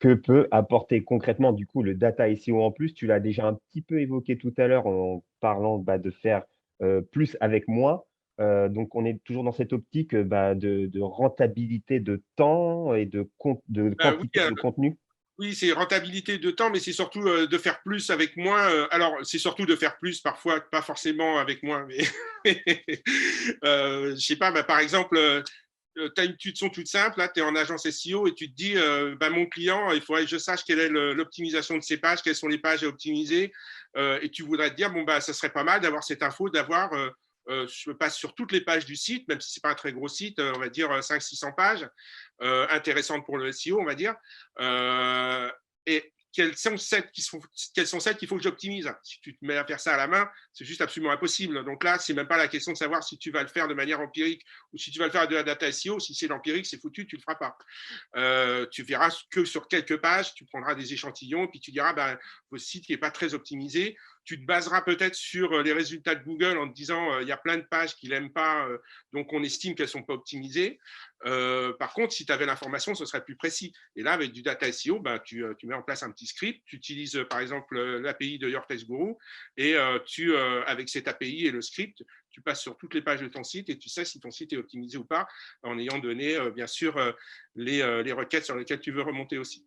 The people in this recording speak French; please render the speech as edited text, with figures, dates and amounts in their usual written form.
que peut apporter concrètement, du coup, le data SEO en plus? Tu l'as déjà un petit peu évoqué tout à l'heure en parlant, bah, de faire, plus avec moins. Donc on est toujours dans cette optique, bah, de rentabilité de temps et de Oui, quantité de contenu? oui, c'est rentabilité de temps, mais c'est surtout de faire plus avec moins. Alors, c'est surtout de faire plus, parfois, pas forcément avec moins, mais je sais pas, bah, par exemple, tu as une tuto toute simple, là, tu es en agence SEO et tu te dis, bah, mon client, il faudrait que je sache quelle est l'optimisation de ses pages, quelles sont les pages à optimiser, et tu voudrais te dire, bon, bah, ça serait pas mal d'avoir cette info, d'avoir, je passe sur toutes les pages du site, même si c'est pas un très gros site, on va dire 500-600 pages, intéressantes pour le SEO, on va dire. Et quelles sont celles qu'il faut que j'optimise. Si tu te mets à faire ça à la main, c'est juste absolument impossible. Donc là, c'est même pas la question de savoir si tu vas le faire de manière empirique ou si tu vas le faire de la data SEO. Si c'est l'empirique, c'est foutu, tu le feras pas. Tu verras que sur quelques pages, tu prendras des échantillons et puis tu diras, ben, votre site n'est pas très optimisé. Tu te baseras peut-être sur les résultats de Google en te disant, il y a plein de pages qu'il n'aime pas, donc on estime qu'elles ne sont pas optimisées. Par contre, si tu avais l'information, ce serait plus précis. Et là, avec du data SEO, ben, tu mets en place un petit script, tu utilises par exemple l'API de Your Test Guru et avec cette API et le script, tu passes sur toutes les pages de ton site et tu sais si ton site est optimisé ou pas en ayant donné bien sûr les requêtes sur lesquelles tu veux remonter aussi.